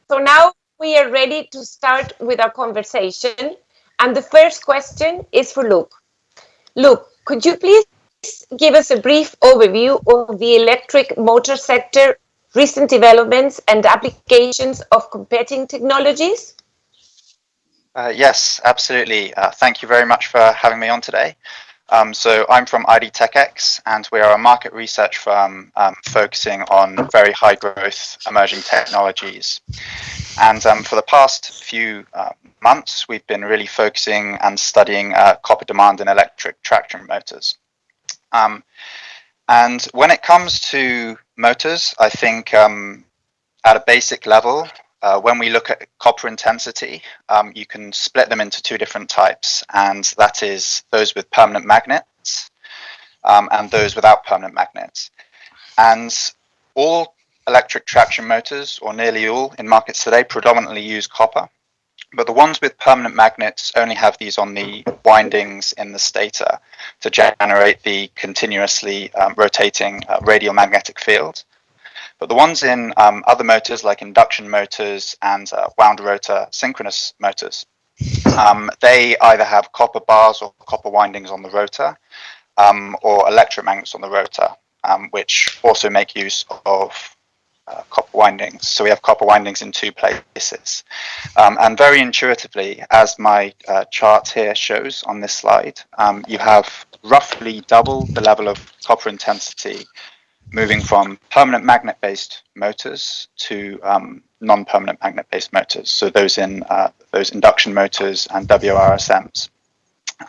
So now we are ready to start with our conversation. And the first question is for Luke. Luke, could you please give us a brief overview of the electric motor sector, recent developments, and applications of competing technologies? Yes, absolutely. Thank you very much for having me on today. So I'm from ID TechX, and we are a market research firm focusing on very high growth emerging technologies. And for the past few months, we've been really focusing and studying copper demand in electric traction motors. And when it comes to motors, I think at a basic level, when we look at copper intensity, you can split them into two different types, and that is those with permanent magnets and those without permanent magnets. And all electric traction motors, or nearly all in markets today, predominantly use copper. But the ones with permanent magnets only have these on the windings in the stator to generate the continuously rotating radial magnetic field. But the ones in other motors, like induction motors and wound rotor synchronous motors, they either have copper bars or copper windings on the rotor, or electromagnets on the rotor, which also make use of copper windings. So we have copper windings in two places. And very intuitively, as my chart here shows on this slide, you have roughly double the level of copper intensity moving from permanent magnet-based motors to non-permanent magnet-based motors. So those in those induction motors and WRSMs.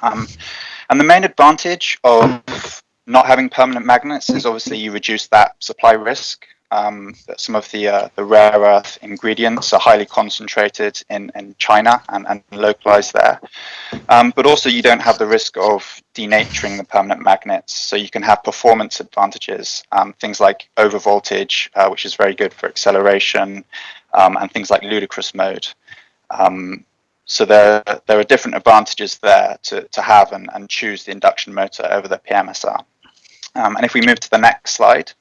And the main advantage of not having permanent magnets is obviously you reduce that supply risk. That some of the rare earth ingredients are highly concentrated in China and localized there. But also you don't have the risk of denaturing the permanent magnets. So you can have performance advantages, things like overvoltage, which is very good for acceleration, and things like ludicrous mode. So there are different advantages there to have and choose the induction motor over the PMSR. And if we move to the next slide.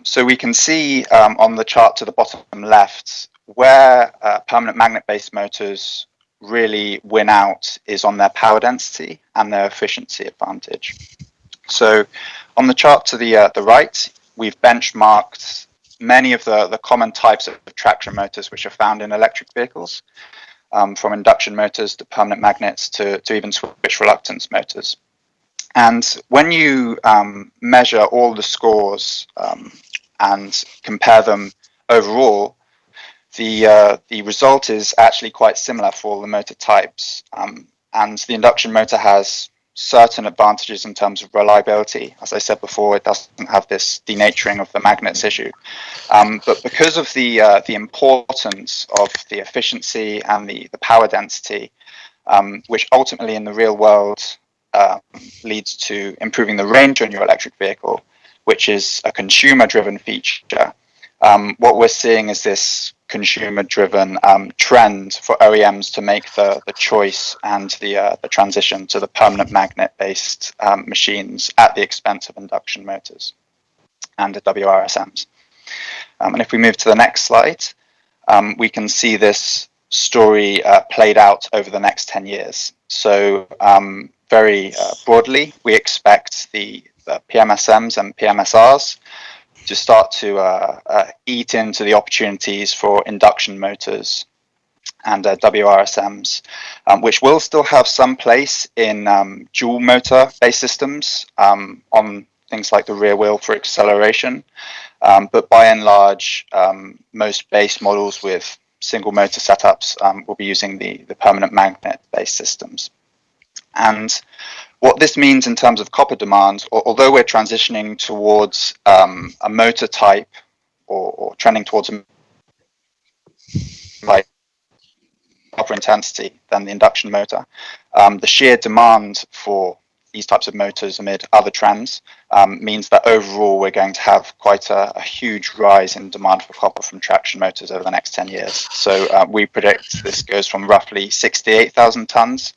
So we can see on the chart to the bottom left where permanent magnet-based motors really win out is on their power density and their efficiency advantage. So on the chart to the right, we've benchmarked many of the common types of traction motors which are found in electric vehicles, from induction motors to permanent magnets to even switch reluctance motors. And when you measure all the scores and compare them overall, the result is actually quite similar for all the motor types. And the induction motor has certain advantages in terms of reliability. As I said before, it doesn't have this denaturing of the magnets issue. But because of the importance of the efficiency and the power density, which ultimately in the real world leads to improving the range on your electric vehicle, which is a consumer-driven feature. What we're seeing is this consumer-driven trend for OEMs to make the choice and the transition to the permanent magnet-based machines at the expense of induction motors and the WRSMs. And if we move to the next slide, we can see this story played out over the next 10 years. So very broadly, we expect the PMSMs and PMSRs to start to eat into the opportunities for induction motors and WRSMs, which will still have some place in dual motor based systems on things like the rear wheel for acceleration. But by and large, most base models with single motor setups will be using the permanent magnet based systems. And what this means in terms of copper demand, although we're transitioning towards a motor type or trending towards a like copper intensity than the induction motor, the sheer demand for these types of motors amid other trends means that overall we're going to have quite a huge rise in demand for copper from traction motors over the next 10 years. So we predict this goes from roughly 68,000 tons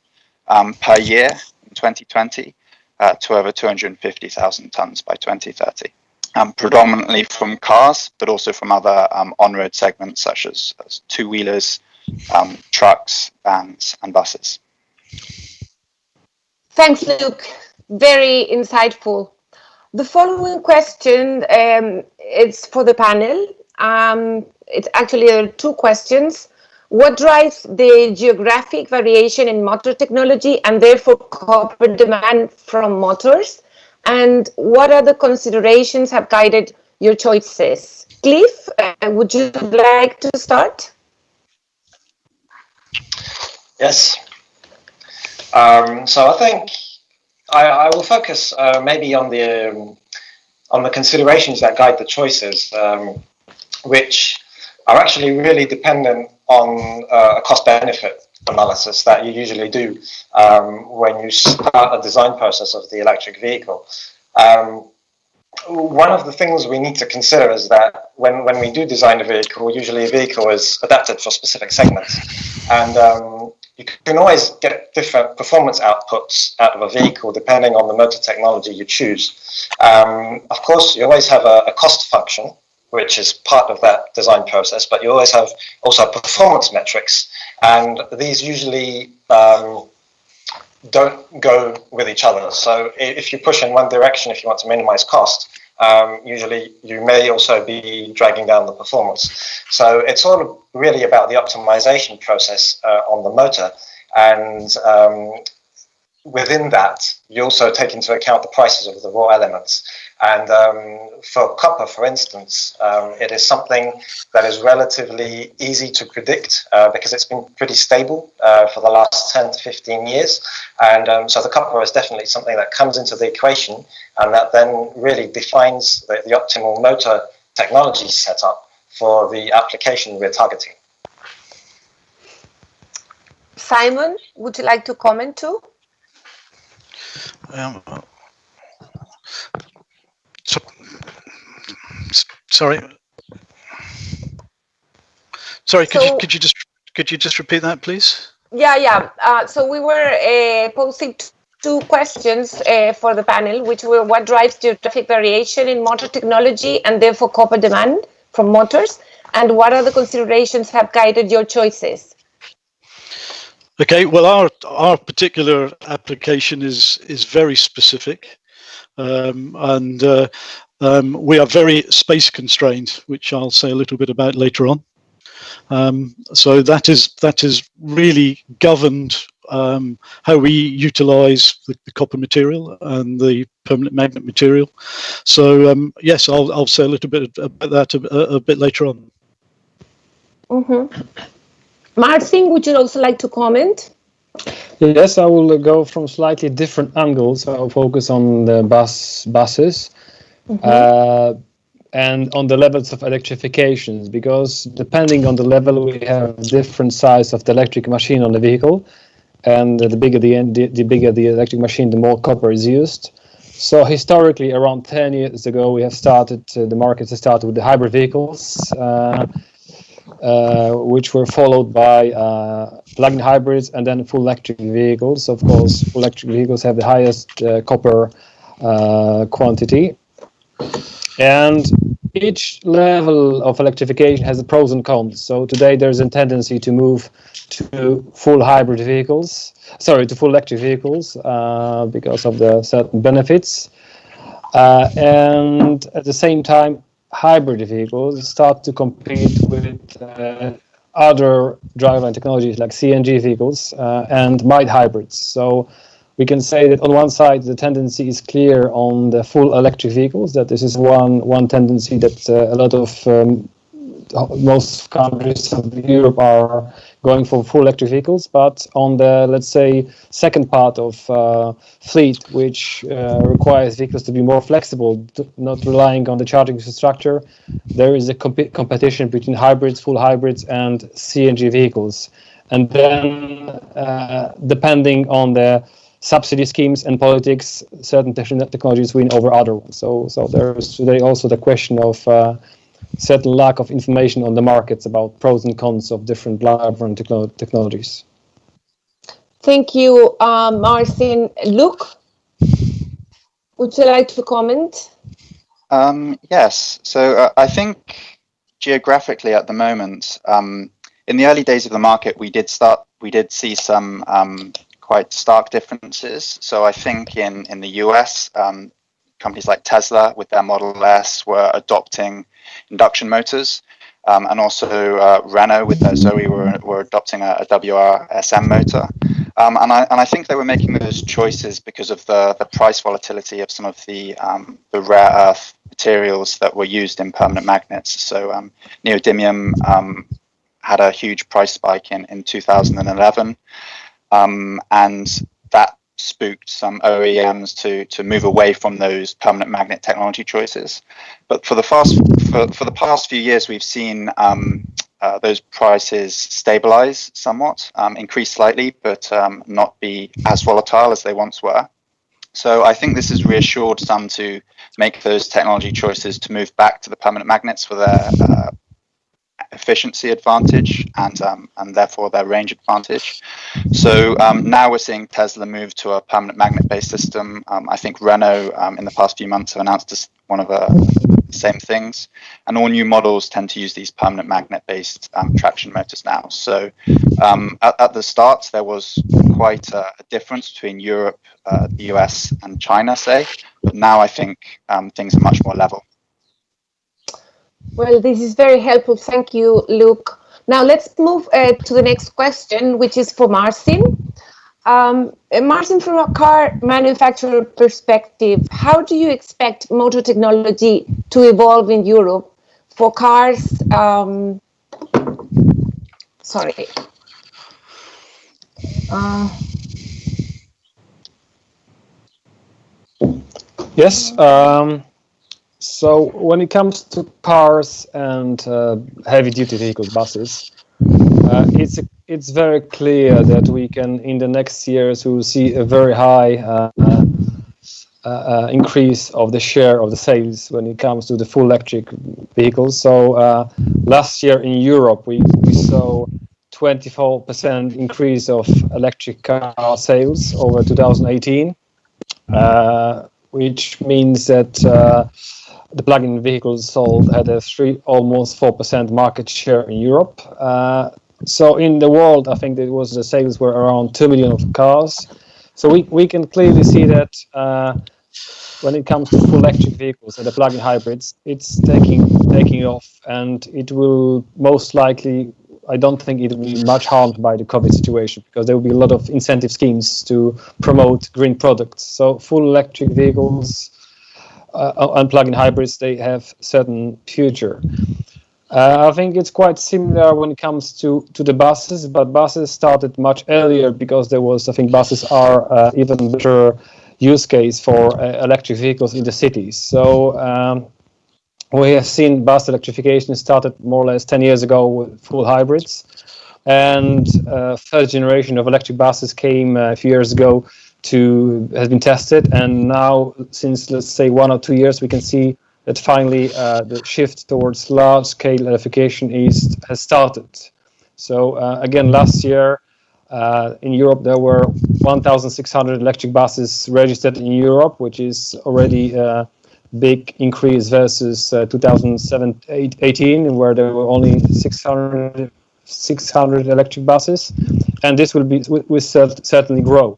per year in 2020 to over 250,000 tons by 2030. predominantly from cars, but also from other on-road segments such as two-wheelers, trucks, vans, and buses. Thanks, Luke. Very insightful. The following question is for the panel. It's actually two questions. What drives the geographic variation in motor technology and therefore corporate demand from motors? And what other considerations have guided your choices? Cliff, would you like to start? Yes. So I think I will focus maybe on the considerations that guide the choices, which are actually really dependent on a cost-benefit analysis that you usually do when you start a design process of the electric vehicle. One of the things we need to consider is that when we do design a vehicle, usually a vehicle is adapted for specific segments. And you can always get different performance outputs out of a vehicle depending on the motor technology you choose. Of course, you always have a cost function, which is part of that design process, but you always have also performance metrics. And these usually don't go with each other. So if you push in one direction, if you want to minimize cost, usually you may also be dragging down the performance. So it's all really about the optimization process on the motor. And within that, you also take into account the prices of the raw elements. And for copper, for instance, it is something that is relatively easy to predict because it's been pretty stable for the last 10 to 15 years. And so the copper is definitely something that comes into the equation and that then really defines the optimal motor technology setup for the application we're targeting. Simon, would you like to comment too? Sorry, could you just repeat that, please? Yeah. So we were posing two questions for the panel, which were what drives geographic variation in motor technology and therefore corporate demand from motors, and what other considerations have guided your choices? Okay, well, our particular application is very specific, and we are very space constrained, which I'll say a little bit about later on. So that is really governed how we utilize the copper material and the permanent magnet material. So yes, I'll say a little bit about that a bit later on. Mm-hmm. Marcin, would you also like to comment? Yes, I will go from slightly different angles. I'll focus on the buses. Mm-hmm. And on the levels of electrification, because depending on the level, we have different size of the electric machine on the vehicle, and the bigger the electric machine, the more copper is used. So historically, around 10 years ago, we have started the market has started with the hybrid vehicles, which were followed by plug-in hybrids and then full electric vehicles. Of course, full electric vehicles have the highest copper quantity. And each level of electrification has the pros and cons. So today there's a tendency to move to full electric vehicles because of the certain benefits. And at the same time, hybrid vehicles start to compete with other driveline technologies like CNG vehicles and mild hybrids. So we can say that on one side, the tendency is clear on the full electric vehicles, that this is one tendency that a lot of most countries of Europe are going for full electric vehicles. But on the, let's say, second part of fleet, which requires vehicles to be more flexible, not relying on the charging infrastructure, there is a competition between hybrids, full hybrids, and CNG vehicles. And then, depending on the subsidy schemes and politics, certain technologies win over other ones. So there's today also the question of certain lack of information on the markets about pros and cons of different driveline technologies. Thank you, Marcin. Luke, would you like to comment? Yes. So I think geographically at the moment, in the early days of the market, we did see some quite stark differences. So I think in the US, companies like Tesla with their Model S were adopting induction motors, and also Renault with their Zoe were adopting a WRSM motor. And I think they were making those choices because of the price volatility of some of the rare earth materials that were used in permanent magnets. So neodymium had a huge price spike in 2011, and that spooked some OEMs to move away from those permanent magnet technology choices. But for the past few years, we've seen those prices stabilize somewhat, increase slightly, but not be as volatile as they once were. So I think this has reassured some to make those technology choices to move back to the permanent magnets for their efficiency advantage and therefore their range advantage. So now we're seeing Tesla move to a permanent magnet-based system. I think Renault in the past few months have announced one of the same things, and all new models tend to use these permanent magnet-based traction motors now. So at the start, there was quite a difference between Europe, the US, and China, say, but now I think things are much more level. Well, this is very helpful. Thank you, Luke. Now let's move to the next question, which is for Marcin. Marcin, from a car manufacturer perspective, how do you expect motor technology to evolve in Europe for cars? Yes. So when it comes to cars and heavy-duty vehicles, buses, it's very clear that we can, in the next years, we will see a very high increase of the share of the sales when it comes to the full electric vehicles. So last year in Europe, we saw 24% increase of electric car sales over 2018, which means that the plug-in vehicles sold had a almost 4% market share in Europe. So in the world, I think the sales were around 2 million of cars. So we can clearly see that when it comes to full electric vehicles and the plug-in hybrids, it's taking off, and it will most likely, I don't think it will be much harmed by the COVID situation, because there will be a lot of incentive schemes to promote green products. So full electric vehicles and plug-in hybrids, they have certain future. I think it's quite similar when it comes to the buses, but buses started much earlier because I think buses are even better use case for electric vehicles in the cities. So we have seen bus electrification started more or less 10 years ago with full hybrids, and third generation of electric buses came a few years ago has been tested, and now since, let's say, 1 or 2 years, we can see that finally the shift towards large-scale electrification has started. So again, last year in Europe there were 1,600 electric buses registered in Europe, which is already a big increase versus 2018, where there were only 600 electric buses, and this will certainly grow.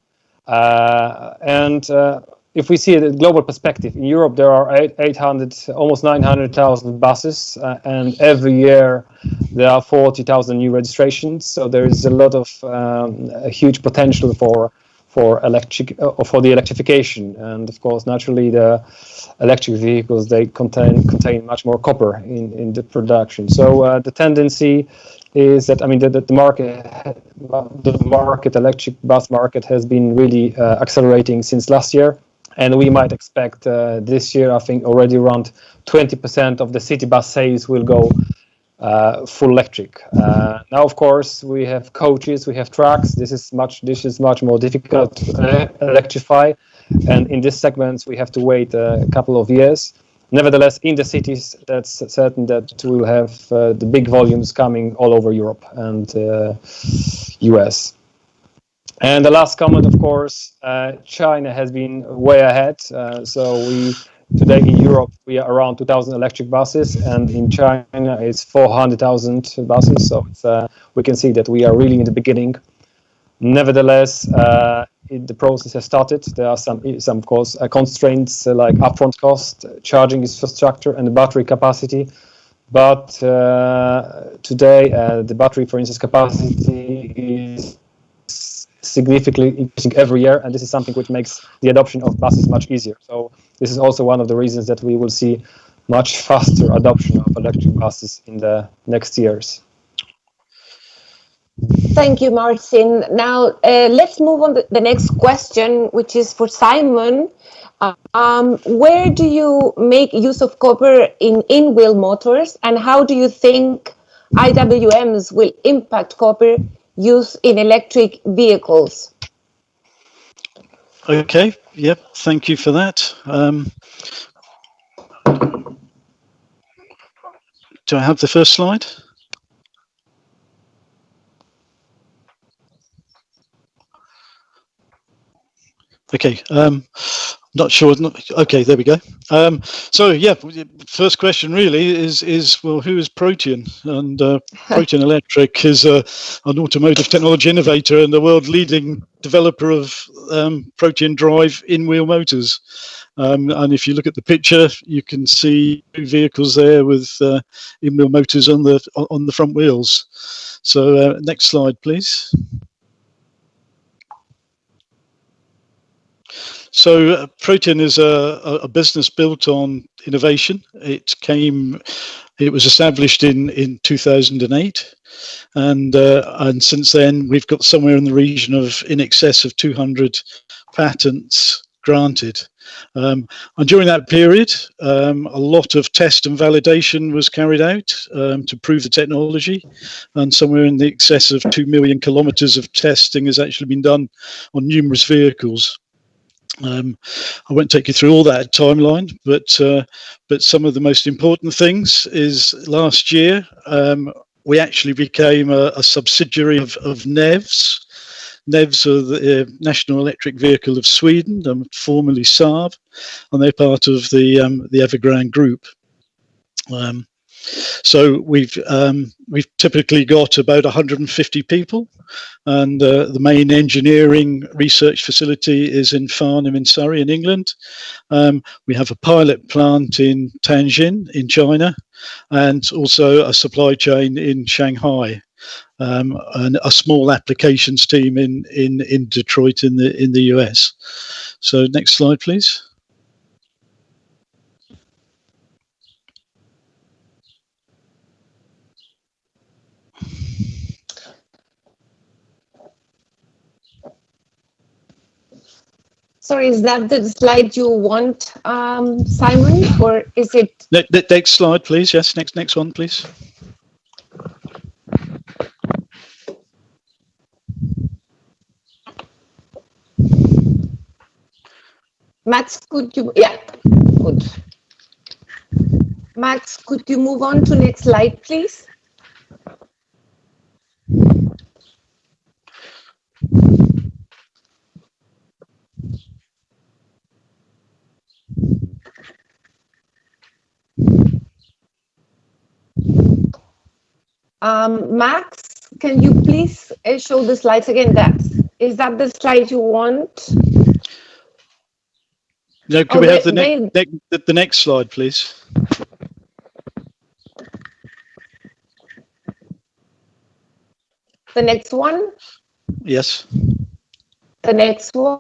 If we see the global perspective, in Europe there are 800, almost 900,000 buses, and every year there are 40,000 new registrations. So there is a lot of a huge potential for the electrification, and of course, naturally, the electric vehicles, they contain much more copper in the production. So the tendency is that, I mean, the electric bus market has been really accelerating since last year. And we might expect this year, I think already around 20% of the city bus sales will go full electric. Now, of course, we have coaches, we have trucks. This is much more difficult to electrify. And in this segment, we have to wait a couple of years. Nevertheless, in the cities, that's certain that we'll have the big volumes coming all over Europe and US. And the last comment, of course, China has been way ahead. So today in Europe we are around 2,000 electric buses, and in China it's 400,000 buses. So we can see that we are really in the beginning. Nevertheless, the process has started. There are some of course, constraints like upfront cost, charging infrastructure, and the battery capacity. But today, the battery, for instance, capacity is significantly increasing every year, and this is something which makes the adoption of buses much easier. So this is also one of the reasons that we will see much faster adoption of electric buses in the next years. Thank you, Martin. Now, let's move on to the next question, which is for Simon. Where do you make use of copper in wheel motors, and how do you think IWMs will impact copper use in electric vehicles? Okay, yep, thank you for that. Do I have the first slide? Okay, not sure. Okay, there we go. So yeah, first question really is well, who is Protean? And Protean Electric is an automotive technology innovator and the world leading developer of Protean drive in-wheel motors. And if you look at the picture, you can see two vehicles there with in-wheel motors on the front wheels. So next slide, please. So Protean is a business built on innovation. It was established in 2008, and since then we've got somewhere in the region of in excess of 200 patents granted. And during that period, a lot of test and validation was carried out to prove the technology, and somewhere in the excess of 2 million kilometers of testing has actually been done on numerous vehicles. I won't take you through all that timeline, but some of the most important things is last year we actually became a subsidiary of NEVS. NEVS are the National Electric Vehicle of Sweden, formerly Saab, and they're part of the Evergrande Group. So we've typically got about 150 people, and the main engineering research facility is in Farnham in Surrey in England. We have a pilot plant in Tianjin in China, and also a supply chain in Shanghai, and a small applications team in Detroit in the US. So next slide, please. Sorry, is that the slide you want, Simon, or is it? Next slide, please. Yes, next one, please. Max, could you? Yeah, good. Max, could you move on to next slide, please? Max, can you please show the slides again? Is that the slide you want? No, could we have the next slide, please? The next one? Yes. The next one?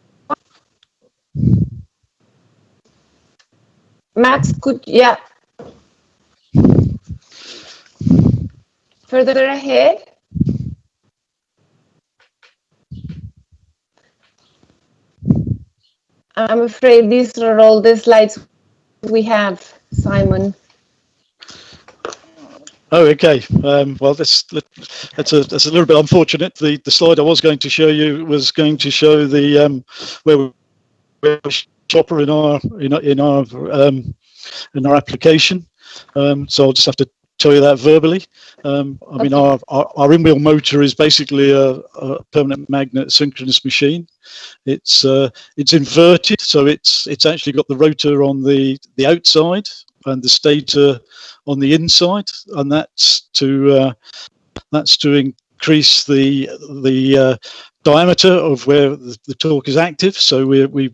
Max, yeah. Further ahead. I'm afraid these are all the slides we have, Simon. Oh, okay. Well, that's a little bit unfortunate. The slide I was going to show you was going to show the where we're chopper in our application. So I'll just have to tell you that verbally. I mean, our in-wheel motor is basically a permanent magnet synchronous machine. It's inverted, so it's actually got the rotor on the outside and the stator on the inside, and that's to increase the diameter of where the torque is active. So we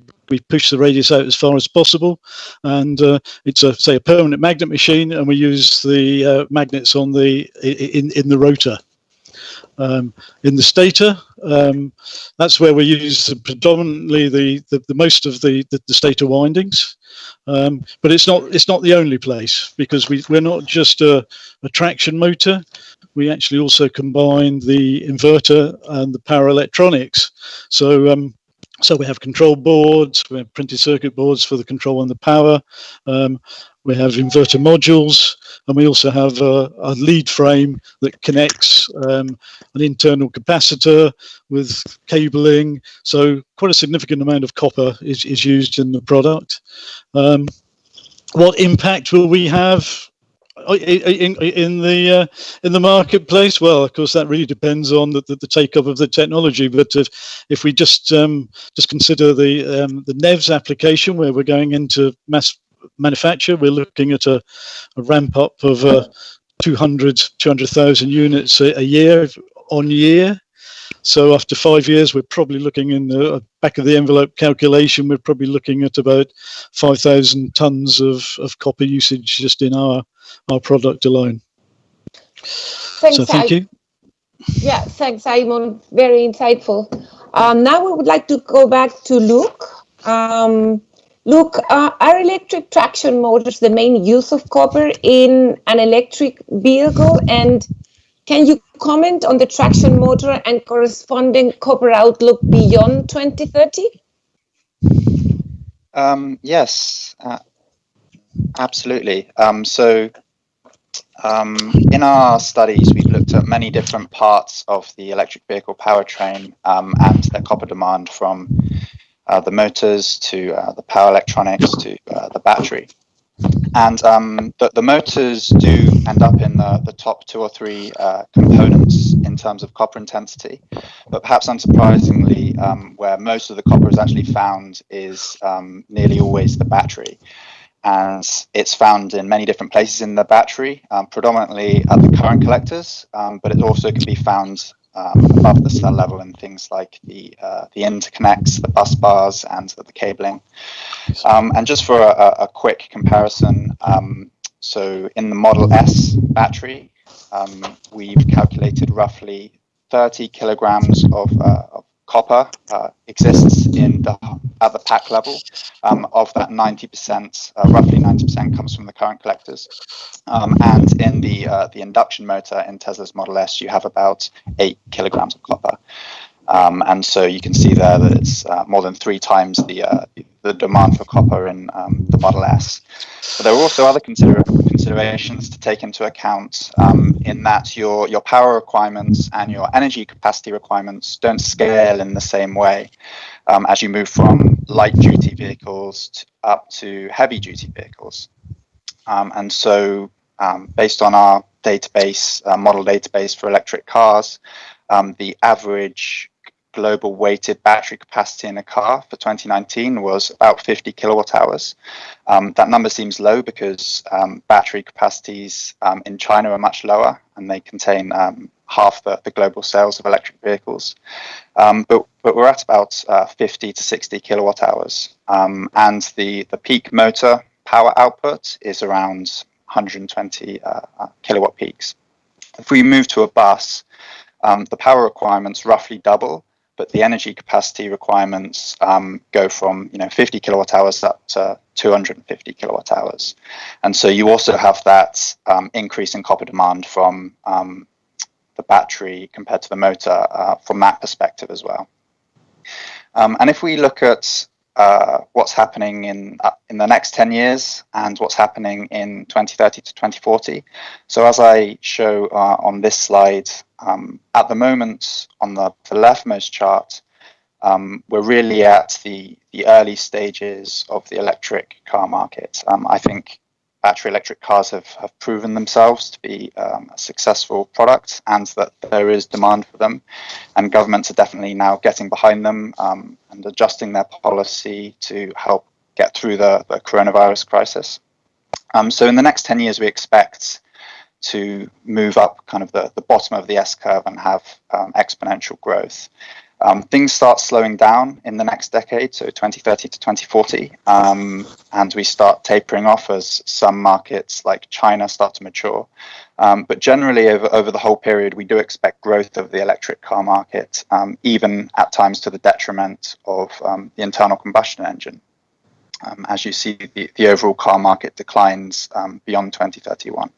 push the radius out as far as possible, and it's a permanent magnet machine, and we use the magnets on in the rotor. In the stator, that's where we use predominantly the most of the stator windings, but it's not the only place, because we're not just a traction motor. We actually also combine the inverter and the power electronics. So we have control boards, we have printed circuit boards for the control and the power. We have inverter modules, and we also have a lead frame that connects an internal capacitor with cabling. So quite a significant amount of copper is used in the product. What impact will we have in the marketplace? Well, of course, that really depends on the take-up of the technology. But if we just consider the NEVs application, where we're going into mass manufacture, we're looking at a ramp up of 200,000 units a year on year. So after 5 years, we're probably looking in the back of the envelope calculation, we're probably looking at about 5,000 tons of copper usage just in our product alone. Thanks, so thank you. Yeah, thanks, Simon. Very insightful. Now we would like to go back to Luke. Luke, are electric traction motors the main use of copper in an electric vehicle? And can you comment on the traction motor and corresponding copper outlook beyond 2030? Yes, absolutely. In our studies, we've looked at many different parts of the electric vehicle powertrain and their copper demand, from the motors to the power electronics to the battery. And the motors do end up in the top 2 or 3 components in terms of copper intensity. But perhaps unsurprisingly, where most of the copper is actually found is nearly always the battery. And it's found in many different places in the battery, predominantly at the current collectors, but it also can be found above the cell level in things like the interconnects, the bus bars, and the cabling. And just for a quick comparison, so in the Model S battery, we've calculated roughly 30 kilograms of copper exists at the pack level. Of that, 90%, roughly 90%, comes from the current collectors. And in the induction motor in Tesla's Model S, you have about 8 kilograms of copper. And so you can see there that it's more than 3 times the demand for copper in the Model S. But there are also other considerations to take into account, in that your power requirements and your energy capacity requirements don't scale in the same way as you move from light duty vehicles up to heavy duty vehicles. And so based on our database, model database for electric cars, the average global weighted battery capacity in a car for 2019 was about 50 kilowatt hours. That number seems low because battery capacities in China are much lower, and they contain half the global sales of electric vehicles. But we're at about 50 to 60 kilowatt hours. And the peak motor power output is around 120 kilowatt peaks. If we move to a bus, the power requirements roughly double, but the energy capacity requirements go from 50 kilowatt hours up to 250 kilowatt hours. And so you also have that increase in copper demand from the battery compared to the motor from that perspective as well. And if we look at what's happening in the next 10 years and what's happening in 2030 to 2040. So as I show on this slide, at the moment on the leftmost chart, we're really at the early stages of the electric car market. I think battery electric cars have proven themselves to be a successful product, and that there is demand for them, and governments are definitely now getting behind them and adjusting their policy to help get through the coronavirus crisis. So in the next 10 years, we expect to move up kind of the bottom of the S-curve and have exponential growth. Things start slowing down in the next decade, so 2030 to 2040, and we start tapering off as some markets like China start to mature. But generally, over the whole period, we do expect growth of the electric car market, even at times to the detriment of the internal combustion engine. As you see, the overall car market declines beyond 2031.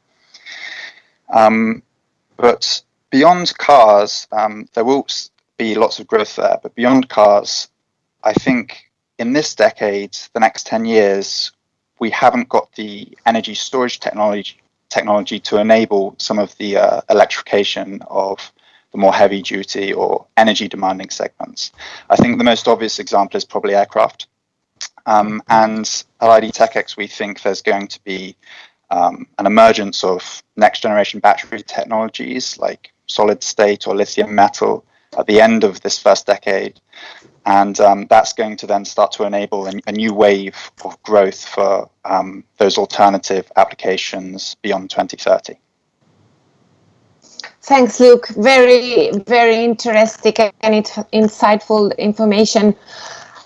But beyond cars, there will be lots of growth there. But beyond cars, I think in this decade, the next 10 years, we haven't got the energy storage technology to enable some of the electrification of the more heavy duty or energy demanding segments. I think the most obvious example is probably aircraft. And at ID TechX, we think there's going to be an emergence of next generation battery technologies like solid state or lithium metal at the end of this first decade. And that's going to then start to enable a new wave of growth for those alternative applications beyond 2030. Thanks, Luke. Very, very interesting and insightful information.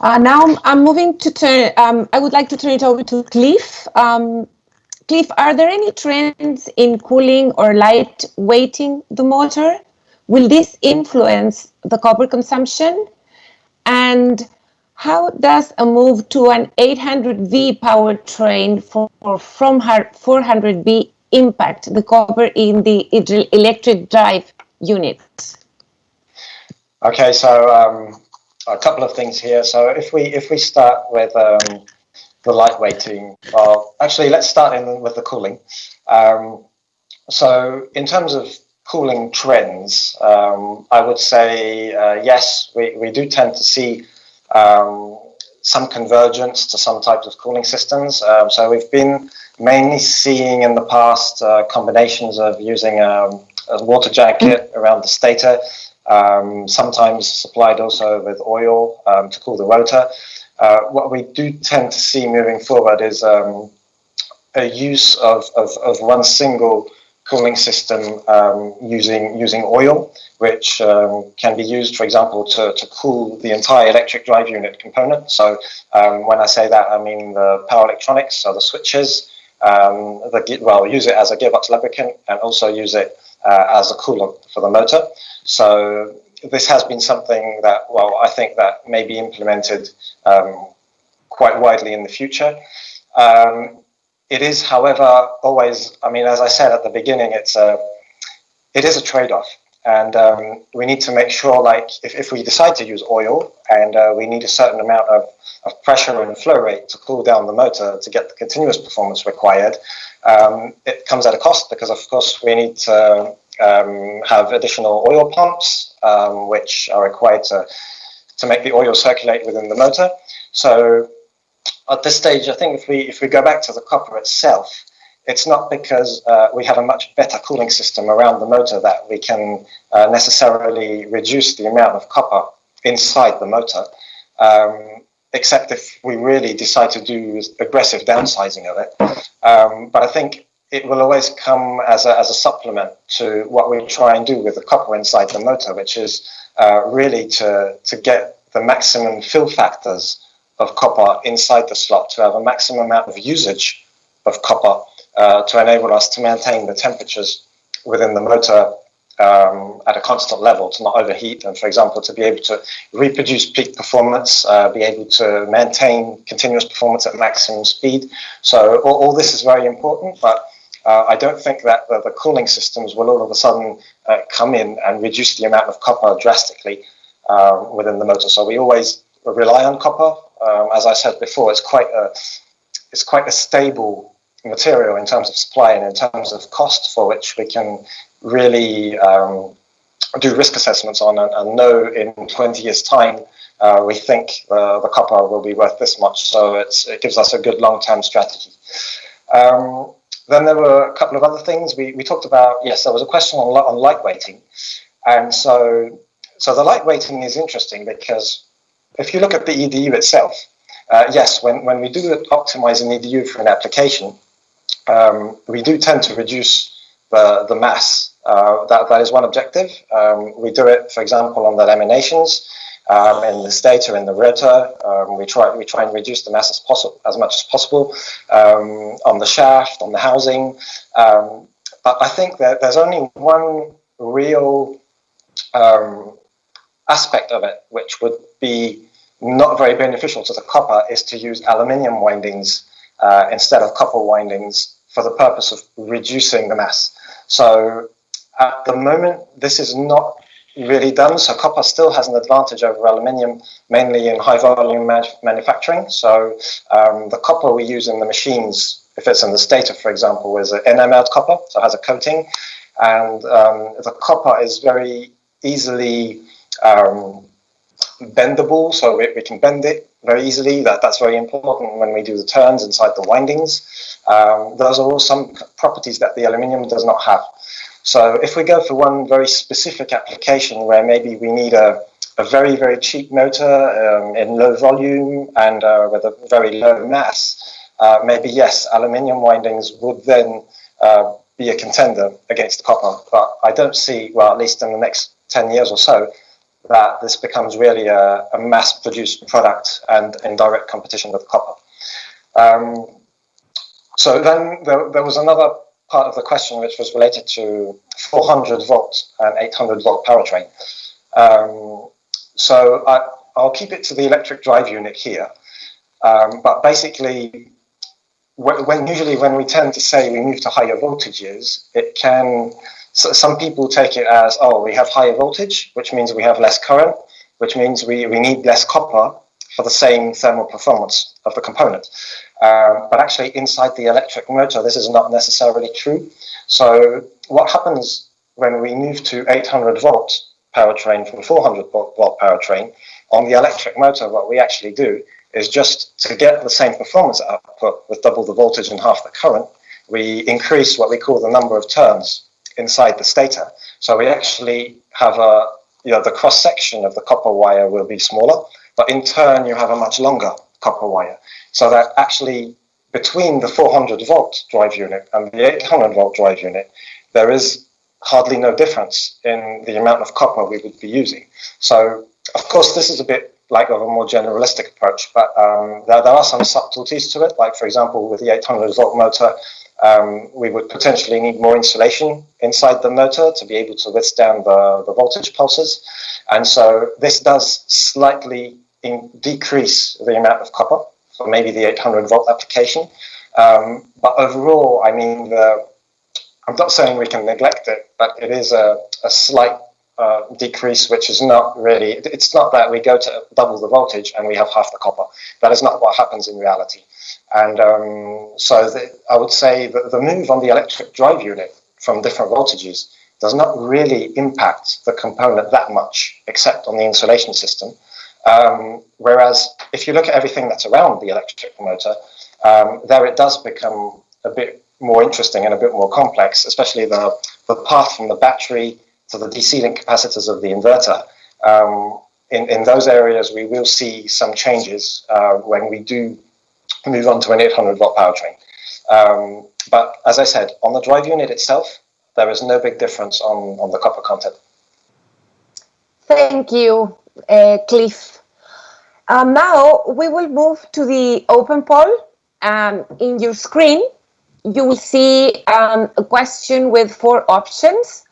Now I'm moving to turn, I would like to turn it over to Cliff. Cliff, are there any trends in cooling or light weighting the motor? Will this influence the copper consumption? And how does a move to an 800V powertrain from 400V impact the copper in the electric drive units? Okay, so a couple of things here. So if we start with the lightweighting, well, actually let's start with the cooling. So in terms of cooling trends, I would say yes, we do tend to see some convergence to some types of cooling systems. So we've been mainly seeing in the past combinations of using a water jacket around the stator, sometimes supplied also with oil to cool the rotor. What we do tend to see moving forward is a use of one single cooling system using oil, which can be used, for example, to cool the entire electric drive unit component. So when I say that, I mean the power electronics, so the switches, use it as a gearbox lubricant and also use it as a coolant for the motor. So this has been something that, well, I think that may be implemented quite widely in the future. It is, however, always, I mean, as I said at the beginning, it is a trade-off. And we need to make sure, like, if we decide to use oil and we need a certain amount of pressure and flow rate to cool down the motor to get the continuous performance required, it comes at a cost because, of course, we need to have additional oil pumps, which are required to make the oil circulate within the motor. So at this stage, I think if we go back to the copper itself, it's not because we have a much better cooling system around the motor that we can necessarily reduce the amount of copper inside the motor, except if we really decide to do aggressive downsizing of it. But I think it will always come as a supplement to what we try and do with the copper inside the motor, which is really to get the maximum fill factors of copper inside the slot, to have a maximum amount of usage of copper to enable us to maintain the temperatures within the motor at a constant level, to not overheat, and, for example, to be able to reproduce peak performance, be able to maintain continuous performance at maximum speed. So all this is very important, but I don't think that the cooling systems will all of a sudden come in and reduce the amount of copper drastically within the motor. So we always rely on copper. As I said before, it's quite a stable material in terms of supply and in terms of cost, for which we can really do risk assessments on and know in 20 years' time we think the copper will be worth this much. So it gives us a good long-term strategy. Then there were a couple of other things. We talked about, yes, there was a question on lightweighting. And so the lightweighting is interesting because if you look at the EDU itself, yes, when we do optimize an EDU for an application, we do tend to reduce the mass. That is one objective. We do it, for example, on the laminations, in the stator, in the rotor. We try and reduce the mass as much as possible on the shaft, on the housing. But I think that there's only one real aspect of it which would be not very beneficial to the copper, is to use aluminium windings instead of copper windings for the purpose of reducing the mass. So at the moment, this is not really done. So copper still has an advantage over aluminium, mainly in high volume manufacturing. So the copper we use in the machines, if it's in the stator, for example, is an enameled copper, so it has a coating. And the copper is very easily bendable, so we can bend it very easily. That's very important when we do the turns inside the windings. Those are all some properties that the aluminium does not have. So if we go for one very specific application where maybe we need a very, very cheap motor in low volume and with a very low mass, maybe yes, aluminium windings would then be a contender against copper. But I don't see, well, at least in the next 10 years or so, that this becomes really a mass-produced product and in direct competition with copper. So then there was another part of the question which was related to 400 volt and 800 volt powertrain. So I'll keep it to the electric drive unit here. But basically, usually when we tend to say we move to higher voltages, it can, so some people take it as, oh, we have higher voltage, which means we have less current, which means we need less copper for the same thermal performance of the component. But actually inside the electric motor, this is not necessarily true. So what happens when we move to 800 volt powertrain from 400 volt powertrain, on the electric motor, what we actually do is just to get the same performance output with double the voltage and half the current, we increase what we call the number of turns inside the stator. So we actually have the cross section of the copper wire will be smaller, but in turn you have a much longer copper wire. So that actually between the 400 volt drive unit and the 800 volt drive unit, there is hardly no difference in the amount of copper we would be using. So of course this is a bit like of a more generalistic approach, but there are some subtleties to it. Like for example, with the 800 volt motor, we would potentially need more insulation inside the motor to be able to withstand the voltage pulses. And so this does slightly decrease the amount of copper for maybe the 800 volt application. But overall, I mean, I'm not saying we can neglect it, but it is a slight decrease, which is not really, it's not that we go to double the voltage and we have half the copper. That is not what happens in reality. And so I would say that the move on the electric drive unit from different voltages does not really impact the component that much, except on the insulation system. Whereas if you look at everything that's around the electric motor, there it does become a bit more interesting and a bit more complex, especially the path from the battery to the DC link capacitors of the inverter. In those areas, we will see some changes when we do move on to an 800 volt powertrain. But as I said, on the drive unit itself, there is no big difference on the copper content. Thank you, Cliff. Now we will move to the open poll. In your screen, you will see a question with 4 options.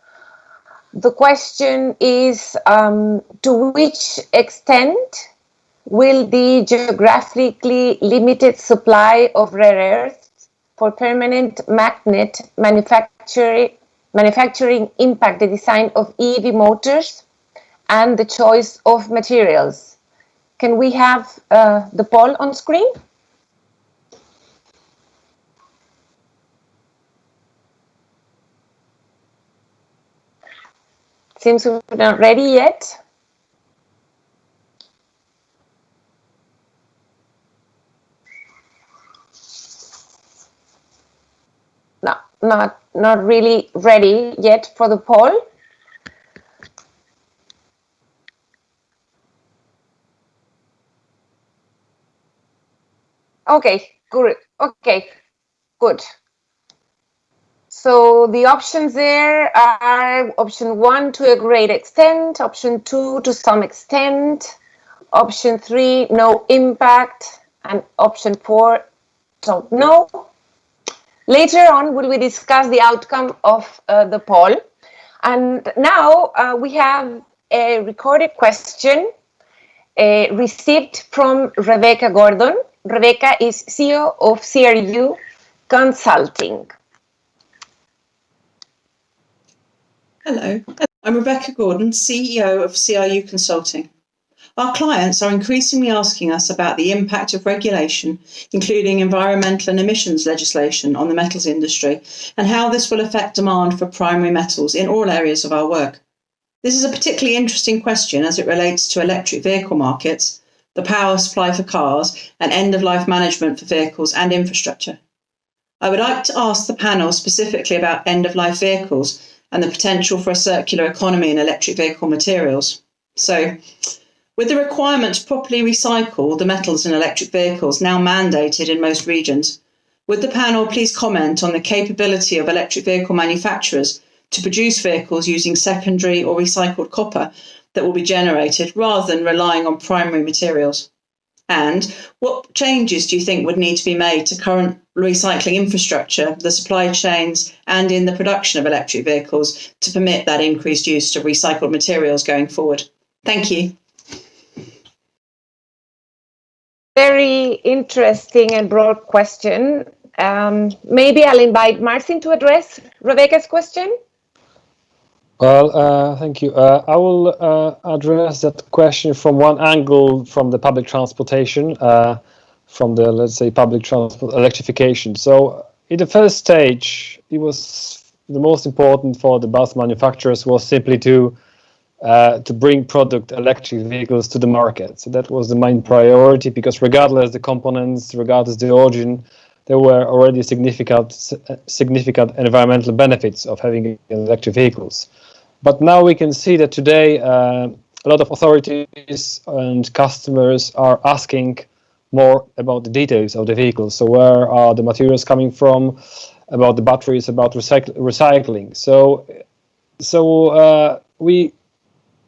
The question is, to which extent will the geographically limited supply of rare earths for permanent magnet manufacturing impact the design of EV motors and the choice of materials? Can we have the poll on screen? Seems we're not ready yet. not really ready yet for the poll. Okay, good. Okay, good. So the options there are option 1, to a great extent, option 2, to some extent, option 3, no impact, and option 4, don't know. Later on, we will discuss the outcome of the poll. And now we have a recorded question received from Rebecca Gordon. Rebecca is CEO of CRU Consulting. Hello, I'm Rebecca Gordon, CEO of CRU Consulting. Our clients are increasingly asking us about the impact of regulation, including environmental and emissions legislation, on the metals industry, and how this will affect demand for primary metals in all areas of our work. This is a particularly interesting question as it relates to electric vehicle markets, the power supply for cars, and end-of-life management for vehicles and infrastructure. I would like to ask the panel specifically about end-of-life vehicles and the potential for a circular economy in electric vehicle materials. So, with the requirement to properly recycle the metals in electric vehicles now mandated in most regions, would the panel please comment on the capability of electric vehicle manufacturers to produce vehicles using secondary or recycled copper that will be generated rather than relying on primary materials? And what changes do you think would need to be made to current recycling infrastructure, the supply chains, and in the production of electric vehicles to permit that increased use of recycled materials going forward? Thank you. Very interesting and broad question. Maybe I'll invite Marcin to address Rebecca's question. Well, thank you. I will address that question from one angle, from the public transportation, from the, let's say, public transport electrification. So in the first stage, it was the most important for the bus manufacturers was simply to bring product electric vehicles to the market. So that was the main priority, because regardless the components, regardless the origin, there were already significant environmental benefits of having electric vehicles. But now we can see that today a lot of authorities and customers are asking more about the details of the vehicles. So where are the materials coming from, about the batteries, about recycling. So we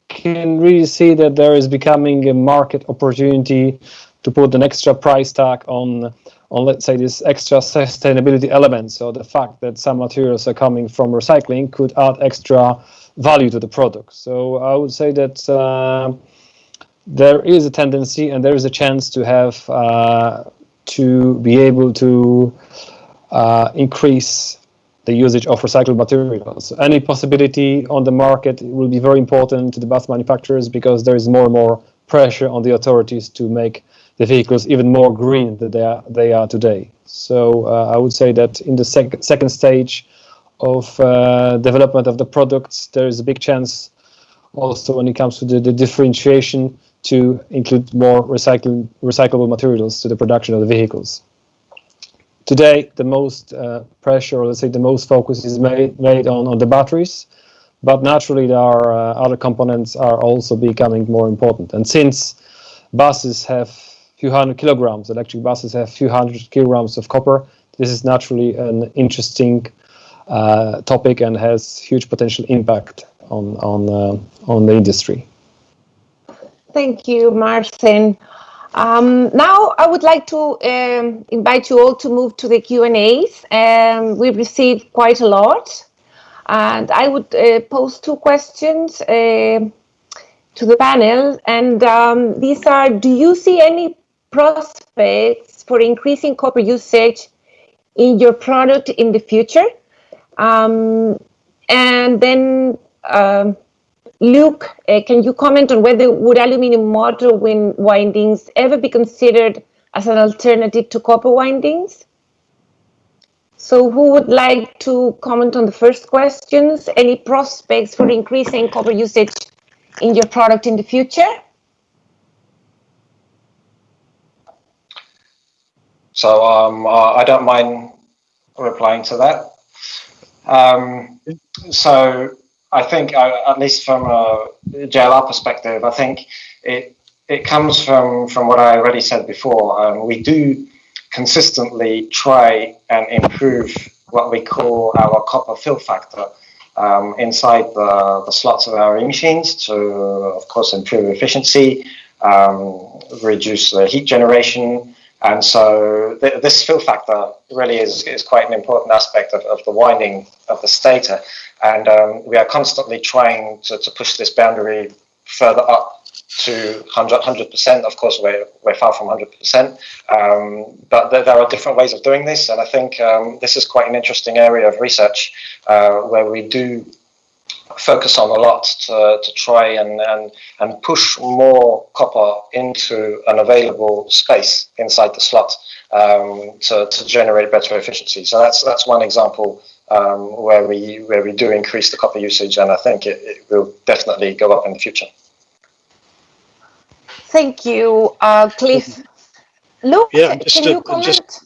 can really see that there is becoming a market opportunity to put an extra price tag on let's say this extra sustainability element. So the fact that some materials are coming from recycling could add extra value to the product. So I would say that there is a tendency and there is a chance to have to be able to increase the usage of recycled materials. Any possibility on the market will be very important to the bus manufacturers, because there is more and more pressure on the authorities to make the vehicles even more green than they are today. So I would say that in the second stage of development of the products, there is a big chance also when it comes to the differentiation to include more recyclable materials to the production of the vehicles. Today, the most pressure, or let's say the most focus is made on the batteries, but naturally there are other components are also becoming more important. And since buses have few hundred kilograms, electric buses have few hundred kilograms of copper, this is naturally an interesting topic and has huge potential impact on the industry. Thank you, Marcin. Now I would like to invite you all to move to the Q&As. We've received quite a lot, and I would pose two questions to the panel, and these are: do you see any prospects for increasing copper usage in your product in the future? And then Luke, can you comment on whether would aluminum motor windings ever be considered as an alternative to copper windings? So who would like to comment on the first questions? Any prospects for increasing copper usage in your product in the future? So I don't mind replying to that. So I think, at least from a JLR perspective, I think it comes from what I already said before. We do consistently try and improve what we call our copper fill factor inside the slots of our e-machines to, of course, improve efficiency, reduce the heat generation. And so this fill factor really is quite an important aspect of the winding of the stator. And we are constantly trying to push this boundary further up to 100%. Of course, we're far from 100%, but there are different ways of doing this. And I think this is quite an interesting area of research where we do focus on a lot to try and push more copper into an available space inside the slot to generate better efficiency. So that's one example where we do increase the copper usage, and I think it will definitely go up in the future. Thank you, Cliff. Luke, can you comment?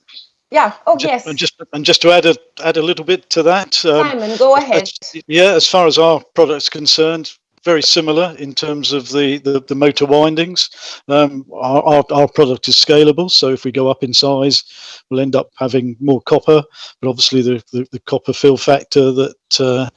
Yes. And just to add a little bit to that, Simon, go ahead. As far as our product's concerned, very similar in terms of the motor windings. Our product is scalable, so if we go up in size, we'll end up having more copper. But obviously, the copper fill factor that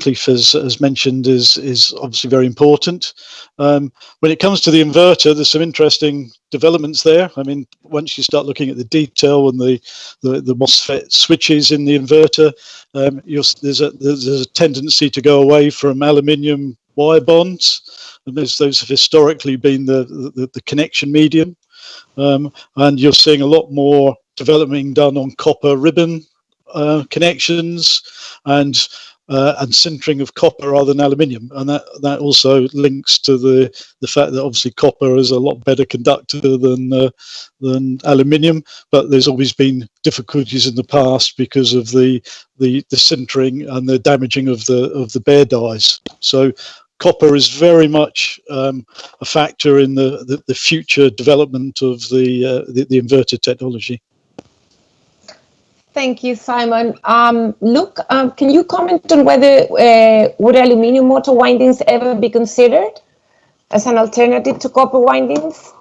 Cliff has mentioned is obviously very important. When it comes to the inverter, there's some interesting developments there. I mean, once you start looking at the detail and the MOSFET switches in the inverter, there's a tendency to go away from aluminium wire bonds, and those have historically been the connection medium, and you're seeing a lot more development done on copper ribbon connections and sintering of copper rather than aluminium, and that also links to the fact that obviously copper is a lot better conductor than aluminium, but there's always been difficulties in the past because of the sintering and the damaging of the bare dies. So copper is very much a factor in the future development of the inverter technology. Thank you, Simon. Luke, can you comment on whether would aluminium motor windings ever be considered as an alternative to copper windings?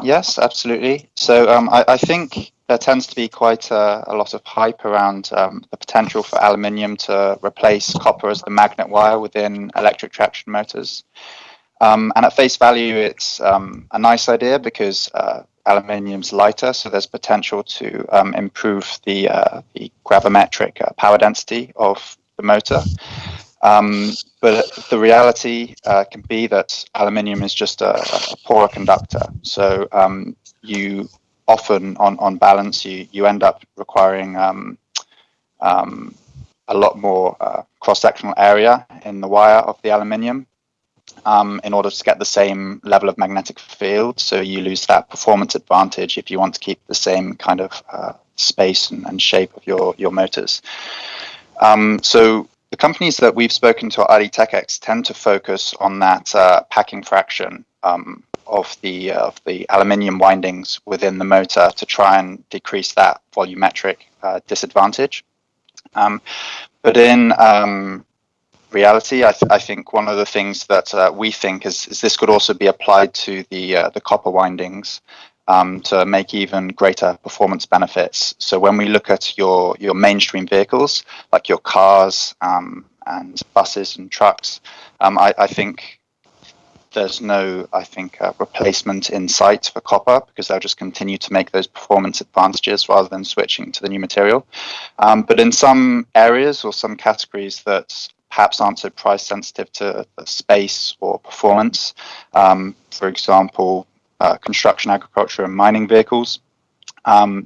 Yes, absolutely. So I think there tends to be quite a lot of hype around the potential for aluminium to replace copper as the magnet wire within electric traction motors. And at face value, it's a nice idea because aluminium's lighter, so there's potential to improve the gravimetric power density of the motor. But the reality can be that aluminium is just a poorer conductor. So you often, on balance, you end up requiring a lot more cross-sectional area in the wire of the aluminium in order to get the same level of magnetic field. So you lose that performance advantage if you want to keep the same kind of space and shape of your motors. So the companies that we've spoken to at IDTechX tend to focus on that packing fraction of the aluminium windings within the motor to try and decrease that volumetric disadvantage. But in reality, I think one of the things that we think is this could also be applied to the copper windings to make even greater performance benefits. So when we look at your mainstream vehicles, like your cars and buses and trucks, I think there's no, replacement in sight for copper because they'll just continue to make those performance advantages rather than switching to the new material. But in some areas or some categories that perhaps aren't so price sensitive to space or performance, for example, construction, agriculture, and mining vehicles,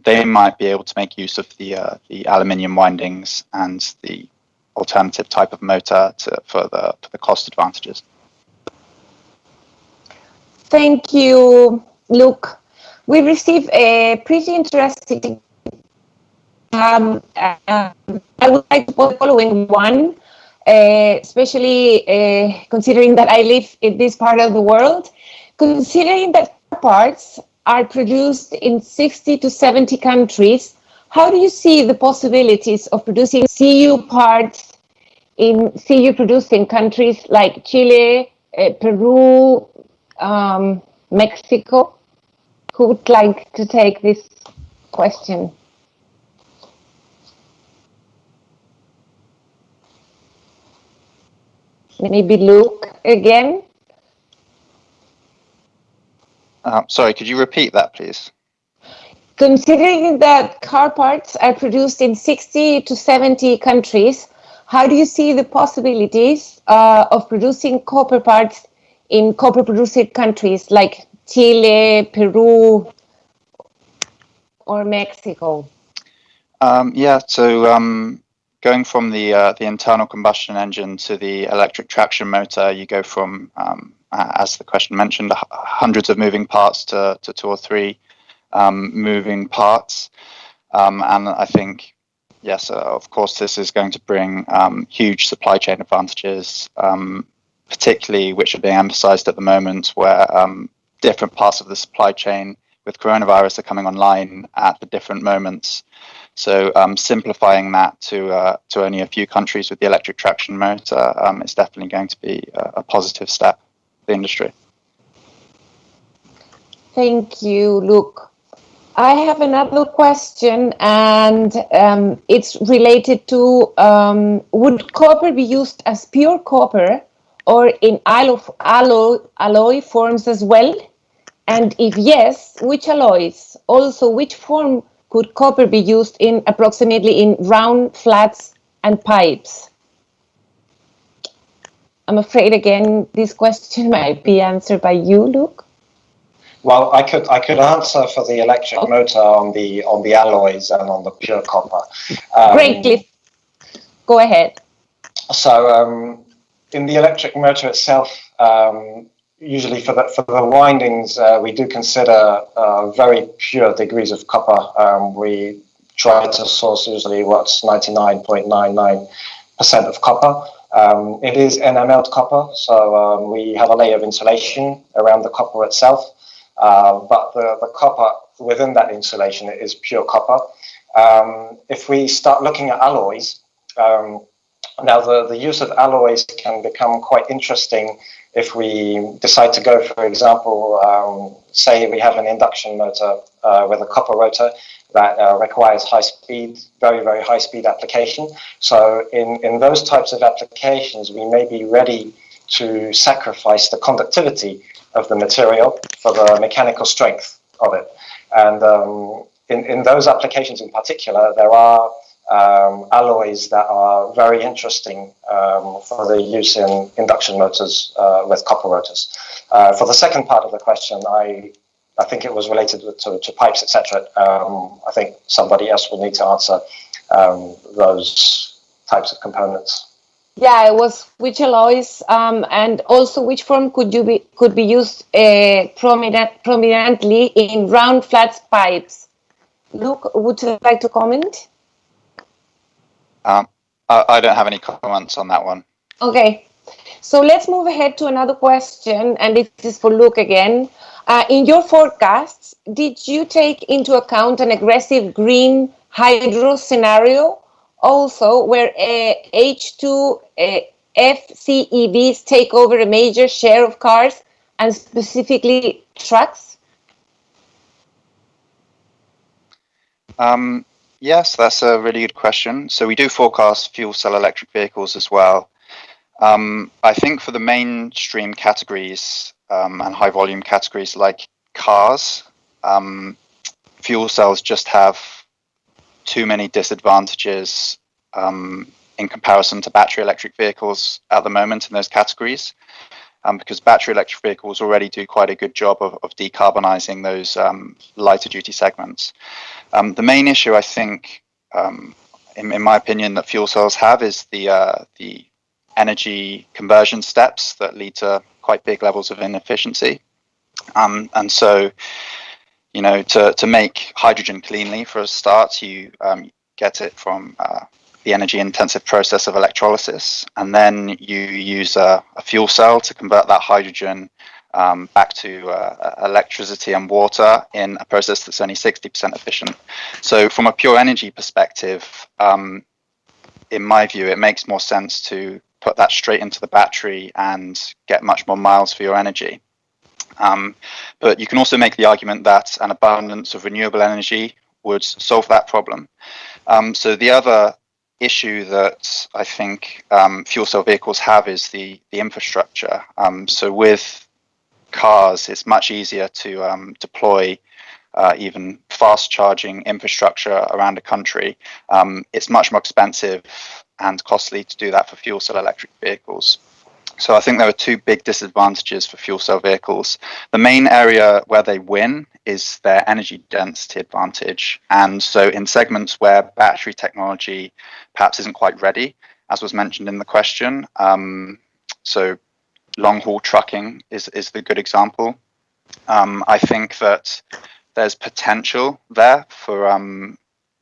they might be able to make use of the aluminium windings and the alternative type of motor for the cost advantages. Thank you, Luke. We received a pretty interesting. I would like to put the following one, especially considering that I live in this part of the world. Considering that parts are produced in 60 to 70 countries, how do you see the possibilities of producing CU parts in CU producing countries like Chile, Peru, Mexico? Who would like to take this question? Maybe Luke again. Sorry, could you repeat that, please? Considering that car parts are produced in 60 to 70 countries, how do you see the possibilities of producing copper parts in copper-producing countries like Chile, Peru, or Mexico? Going from the internal combustion engine to the electric traction motor, you go from, as the question mentioned, hundreds of moving parts to 2 or 3 moving parts. And I think, yes, of course, this is going to bring huge supply chain advantages, particularly which are being emphasized at the moment, where different parts of the supply chain with coronavirus are coming online at the different moments. So simplifying that to only a few countries with the electric traction motor is definitely going to be a positive step for the industry. Thank you, Luke. I have another question, and it's related to would copper be used as pure copper or in alloy forms as well? And if yes, which alloys? Also, which form could copper be used in approximately in round, flats, and pipes? I'm afraid, again, this question might be answered by you, Luke. Well, I could answer for the electric motor on the alloys and on the pure copper. Great, please go ahead. So in the electric motor itself, usually for the windings, we do consider very pure degrees of copper. We try to source usually what's 99.99% of copper. It is enamelled copper, so we have a layer of insulation around the copper itself. But the copper within that insulation is pure copper. If we start looking at alloys, now the use of alloys can become quite interesting if we decide to go, for example, say we have an induction motor with a copper rotor that requires high speed, very, very high speed application. So in those types of applications, we may be ready to sacrifice the conductivity of the material for the mechanical strength of it. And in those applications in particular, there are alloys that are very interesting for the use in induction motors with copper rotors. For the second part of the question, I think it was related to pipes, etc. I think somebody else will need to answer those types of components. Yeah, it was which alloys and also which form could be used prominently in round, flat pipes. Luke, would you like to comment? I don't have any comments on that one. Okay, so let's move ahead to another question, and this is for Luke again. In your forecasts, did you take into account an aggressive green hydro scenario, also where H2 FCEVs take over a major share of cars and specifically trucks? Yes, that's a really good question. So we do forecast fuel cell electric vehicles as well. I think for the mainstream categories and high volume categories like cars, fuel cells just have too many disadvantages in comparison to battery electric vehicles at the moment in those categories, because battery electric vehicles already do quite a good job of decarbonizing those lighter duty segments. The main issue, I think, in my opinion, that fuel cells have is the energy conversion steps that lead to quite big levels of inefficiency. And so, you know, to make hydrogen cleanly for a start, you get it from the energy intensive process of electrolysis, and then you use a fuel cell to convert that hydrogen back to electricity and water in a process that's only 60% efficient. So from a pure energy perspective, in my view, it makes more sense to put that straight into the battery and get much more miles for your energy. But you can also make the argument that an abundance of renewable energy would solve that problem. So the other issue that I think fuel cell vehicles have is the infrastructure. So with cars, it's much easier to deploy even fast charging infrastructure around a country. It's much more expensive and costly to do that for fuel cell electric vehicles. So I think there are two big disadvantages for fuel cell vehicles. The main area where they win is their energy density advantage. And so in segments where battery technology perhaps isn't quite ready, as was mentioned in the question, so long haul trucking is the good example. I think that there's potential there for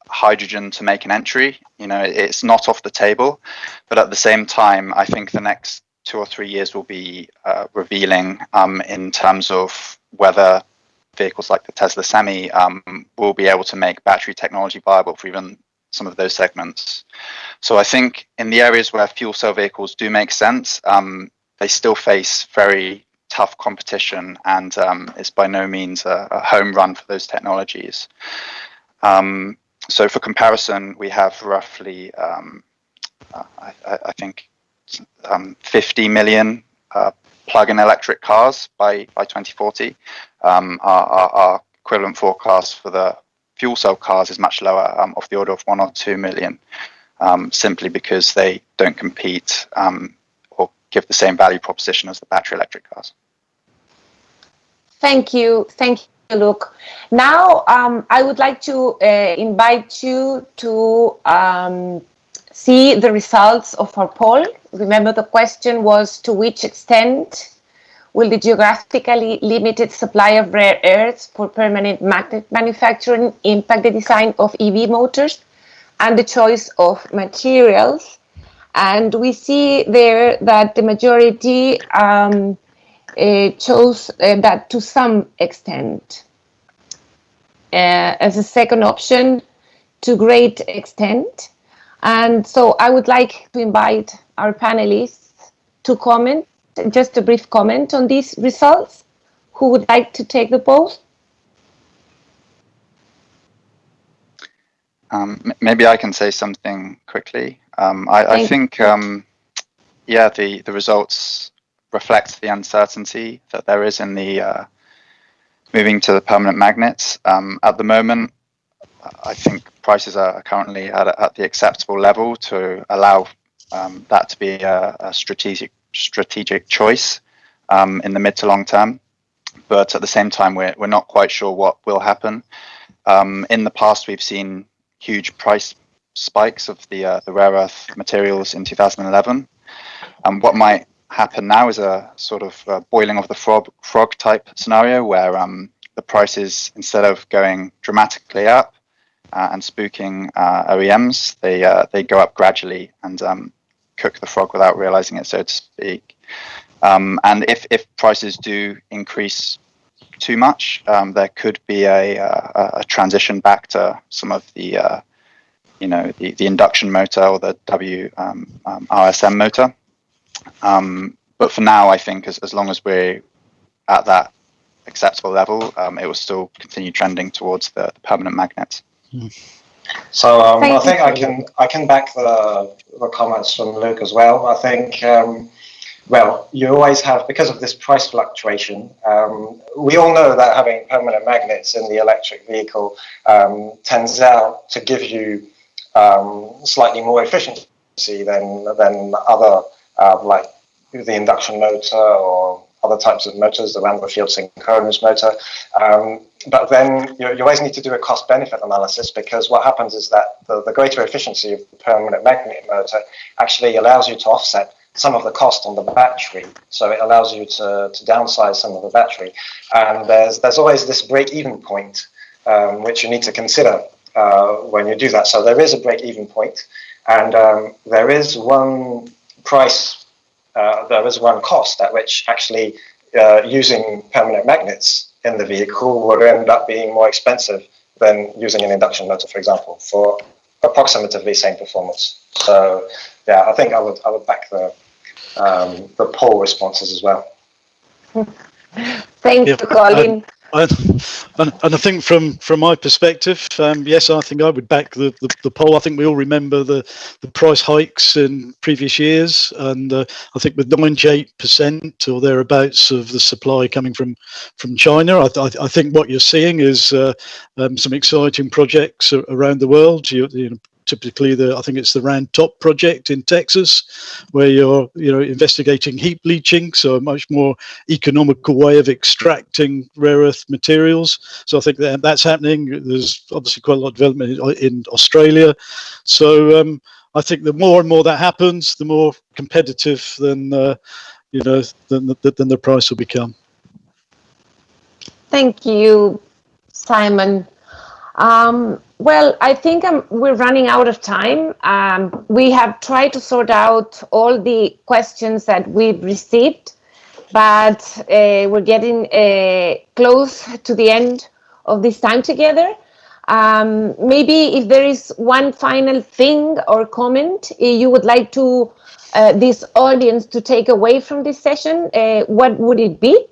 hydrogen to make an entry. You know, it's not off the table, but at the same time, I think the next 2 or 3 years will be revealing in terms of whether vehicles like the Tesla Semi will be able to make battery technology viable for even some of those segments. So I think in the areas where fuel cell vehicles do make sense, they still face very tough competition, and it's by no means a home run for those technologies. So for comparison, we have roughly, I think, 50 million plug-in electric cars by 2040. Our equivalent forecast for the fuel cell cars is much lower, of the order of 1 or 2 million, simply because they don't compete or give the same value proposition as the battery electric cars. Thank you, Luke. Now I would like to invite you to see the results of our poll. Remember, the question was, to which extent will the geographically limited supply of rare earths for permanent magnet manufacturing impact the design of EV motors and the choice of materials? And we see there that the majority chose that to some extent. As a second option, to great extent. And so I would like to invite our panelists to comment, just a brief comment on these results. Who would like to take the poll? Maybe I can say something quickly. I think, the results reflect the uncertainty that there is in the moving to the permanent magnets. At the moment, I think prices are currently at the acceptable level to allow that to be a strategic choice in the mid to long term. But at the same time, we're not quite sure what will happen. In the past, we've seen huge price spikes of the rare earth materials in 2011. What might happen now is a sort of boiling of the frog type scenario, where the prices, instead of going dramatically up and spooking OEMs, they go up gradually and cook the frog without realizing it, so to speak. And if prices do increase too much, there could be a transition back to some of the the induction motor or the RSM motor. But for now, I think as long as we're at that acceptable level, it will still continue trending towards the permanent magnets. So I think I can back the comments from Luke as well. I think you always have, because of this price fluctuation, we all know that having permanent magnets in the electric vehicle tends out to give you slightly more efficiency than other like the induction motor or other types of motors, the random field synchronous motor. But then you always need to do a cost-benefit analysis, because what happens is that the greater efficiency of the permanent magnet motor actually allows you to offset some of the cost on the battery. So it allows you to downsize some of the battery. And there's always this break-even point, which you need to consider when you do that. So there is a break-even point, and there is one price, there is one cost at which actually using permanent magnets in the vehicle would end up being more expensive than using an induction motor, for example, for approximately same performance. So, yeah, I think I would back the poll responses as well. Thank you, Colin. And I think from my perspective, yes, I think I would back the poll. I think we all remember the price hikes in previous years, and I think with 98% or thereabouts of the supply coming from China, I think what you're seeing is some exciting projects around the world. You know, typically I think it's the Round Top project in Texas, where you're investigating heap leaching, so a much more economical way of extracting rare earth materials. So I think that's happening. There's obviously quite a lot of development in Australia. So I think the more and more that happens, the more competitive than the price will become. Thank you, Simon. Well, I think we're running out of time. We have tried to sort out all the questions that we've received, but we're getting close to the end of this time together. Maybe if there is one final thing or comment you would like to this audience to take away from this session, what would it be?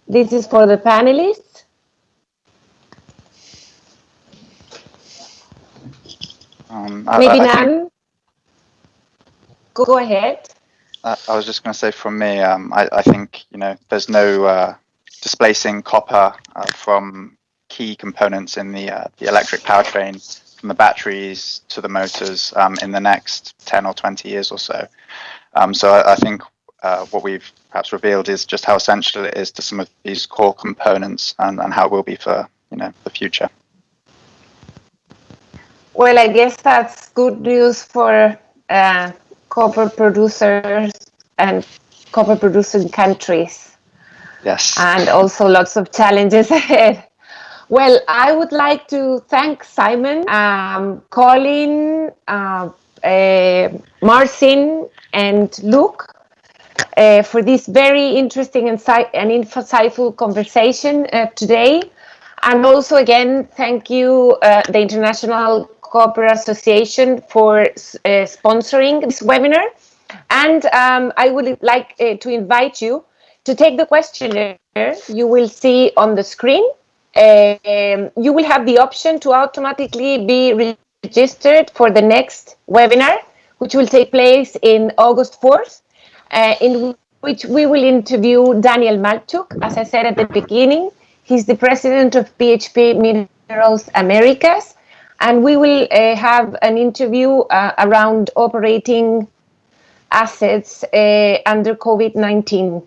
This is for the panelists. Maybe Nan? Go ahead. I was just going to say, from me, I think there's no displacing copper from key components in the electric powertrain, from the batteries to the motors, in the next 10 or 20 years or so. So I think what we've perhaps revealed is just how essential it is to some of these core components, and how it will be for the future. Well, I guess that's good news for copper producers and copper producing countries. Yes. And also lots of challenges ahead. Well, I would like to thank Simon, Colin, Marcin, and Luke for this very interesting and insightful conversation today. And also, again, thank you, the International Copper Association, for sponsoring this webinar. And I would like to invite you to take the questionnaire you will see on the screen. You will have the option to automatically be registered for the next webinar, which will take place in August 4th, in which we will interview Daniel Malchuk, as I said at the beginning. He's the president of BHP Minerals Americas, and we will have an interview around operating assets under COVID-19.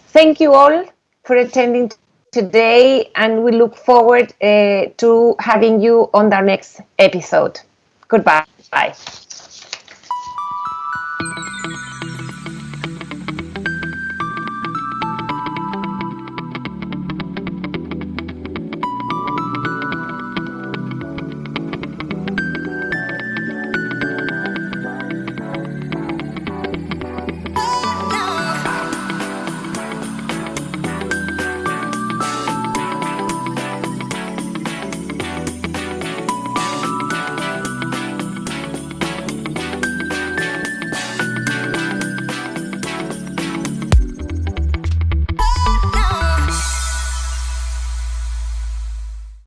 Thank you all for attending today, and we look forward to having you on our next episode. Goodbye. Bye.